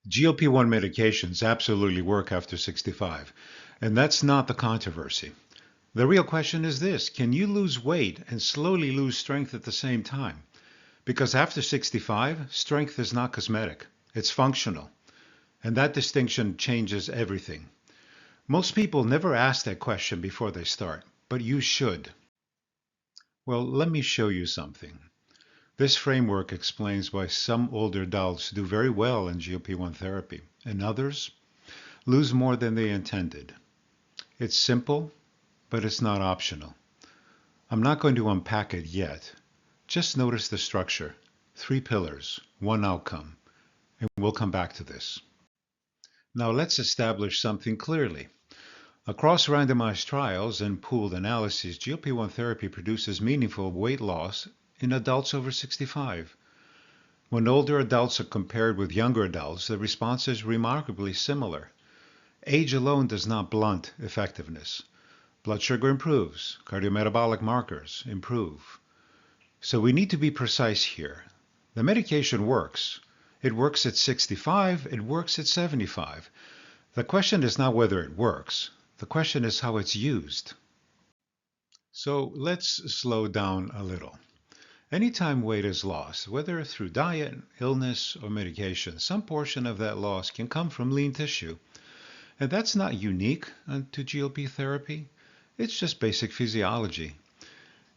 GLP-1 medications absolutely work after 65, and that's not the controversy. The real question is this: can you lose weight and slowly lose strength at the same time? Because after 65, strength is not cosmetic, it's functional. And that distinction changes everything. Most people never ask that question before they start, but you should. Well, let me show you something. This framework explains why some older adults do very well in GLP-1 therapy and others lose more than they intended. It's simple, but it's not optional. I'm not going to unpack it yet. Just notice the structure. 3 pillars, 1 outcome, and we'll come back to this. Now let's establish something clearly. Across randomized trials and pooled analyses, GLP-1 therapy produces meaningful weight loss in adults over 65. When older adults are compared with younger adults, the response is remarkably similar. Age alone does not blunt effectiveness. Blood sugar improves, cardiometabolic markers improve. So we need to be precise here. The medication works. It works at 65, it works at 75. The question is not whether it works. The question is how it's used. So let's slow down a little. Anytime weight is lost, whether through diet, illness, or medication, some portion of that loss can come from lean tissue. And that's not unique to GLP therapy. It's just basic physiology.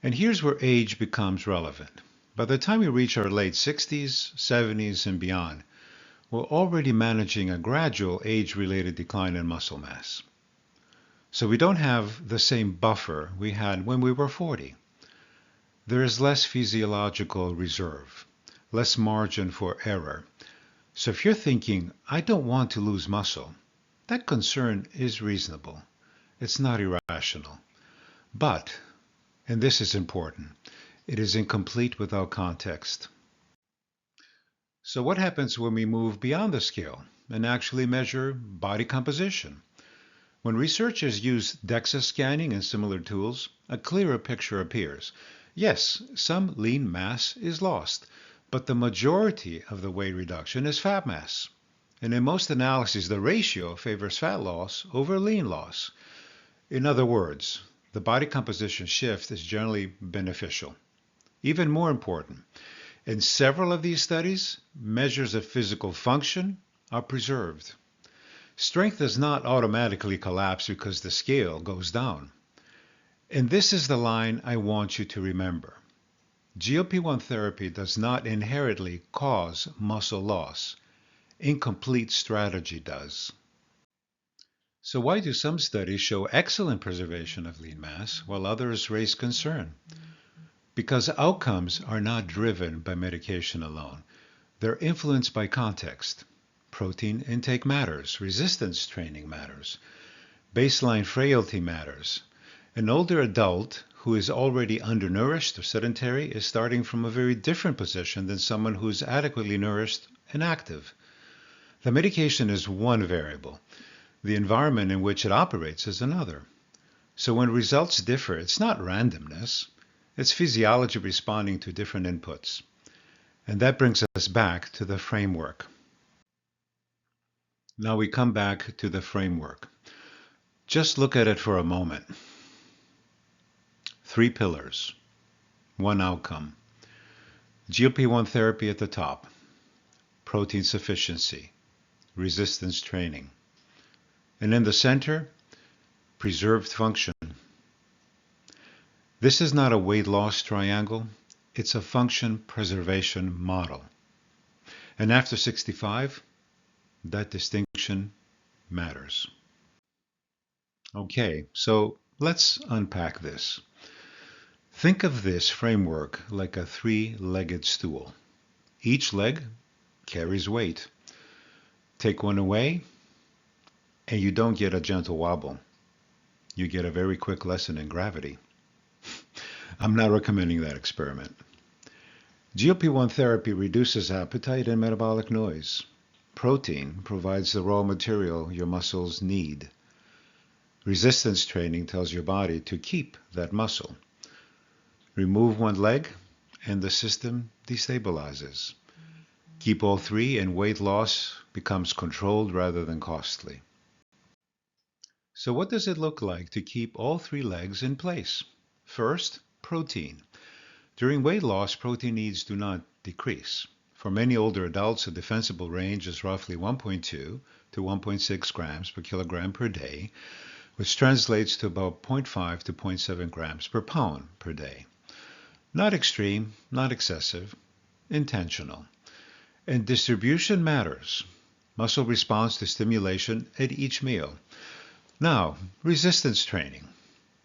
And here's where age becomes relevant. By the time we reach our late 60s, 70s, and beyond, we're already managing a gradual age-related decline in muscle mass. So we don't have the same buffer we had when we were 40. There is less physiological reserve, less margin for error. So if you're thinking, I don't want to lose muscle, that concern is reasonable. It's not irrational. But, and this is important, it is incomplete without context. So what happens when we move beyond the scale and actually measure body composition? When researchers use DEXA scanning and similar tools, a clearer picture appears. Yes, some lean mass is lost, but the majority of the weight reduction is fat mass. And in most analyses, the ratio favors fat loss over lean loss. In other words, the body composition shift is generally beneficial. Even more important, in several of these studies, measures of physical function are preserved. Strength does not automatically collapse because the scale goes down. And this is the line I want you to remember. GLP-1 therapy does not inherently cause muscle loss. Incomplete strategy does. So why do some studies show excellent preservation of lean mass while others raise concern? Because outcomes are not driven by medication alone. They're influenced by context. Protein intake matters. Resistance training matters. Baseline frailty matters. An older adult who is already undernourished or sedentary is starting from a very different position than someone who is adequately nourished and active. The medication is one variable. The environment in which it operates is another. So when results differ, it's not randomness. It's physiology responding to different inputs. And that brings us back to the framework. Now we come back to the framework. Just look at it for a moment. 3 pillars, 1 outcome. GLP-1 therapy at the top, protein sufficiency, resistance training. And in the center, preserved function. This is not a weight loss triangle, it's a function preservation model. And after 65, that distinction matters. Okay, so let's unpack this. Think of this framework like a 3-legged stool. Each leg carries weight. Take one away, and you don't get a gentle wobble. You get a very quick lesson in gravity. I'm not recommending that experiment. GLP-1 therapy reduces appetite and metabolic noise. Protein provides the raw material your muscles need. Resistance training tells your body to keep that muscle. Remove one leg, and the system destabilizes. Keep all three and weight loss becomes controlled rather than costly. So what does it look like to keep all three legs in place? First, protein. During weight loss, protein needs do not decrease. For many older adults, a defensible range is roughly 1.2 to 1.6 grams per kilogram per day, which translates to about 0.5 to 0.7 grams per pound per day. Not extreme, not excessive, intentional. And distribution matters. Muscle responds to stimulation at each meal. Now, resistance training.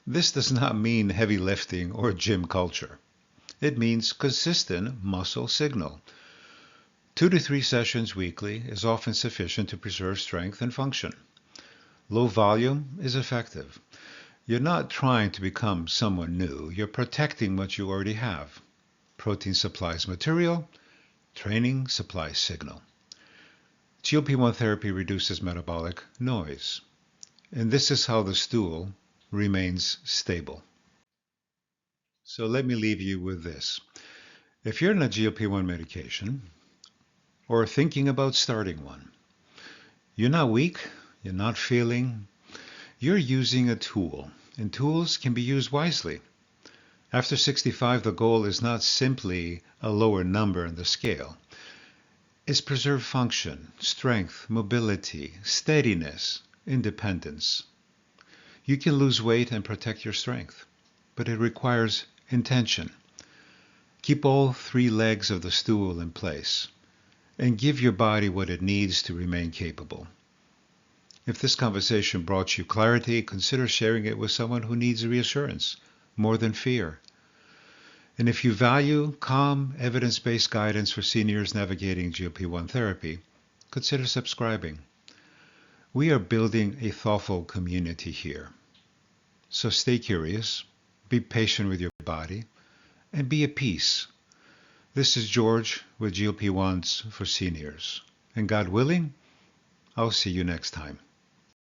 This does not mean heavy lifting or gym culture. It means consistent muscle signal. 2 to 3 sessions weekly is often sufficient to preserve strength and function. Low volume is effective. You're not trying to become someone new. You're protecting what you already have. Protein supplies material. Training supplies signal. GLP-1 therapy reduces metabolic noise. And this is how the stool remains stable. So let me leave you with this. If you're on a GLP-1 medication or thinking about starting one, you're not weak, you're not failing, you're using a tool, and tools can be used wisely. After 65, the goal is not simply a lower number in the scale. It's preserve function, strength, mobility, steadiness, independence. You can lose weight and protect your strength, but it requires intention. Keep all three legs of the stool in place and give your body what it needs to remain capable. If this conversation brought you clarity, consider sharing it with someone who needs reassurance more than fear. And if you value calm, evidence-based guidance for seniors navigating GLP-1 therapy, consider subscribing. We are building a thoughtful community here. So stay curious, be patient with your body, and be at peace. This is George with GLP-1s for Seniors. And God willing, I'll see you next time.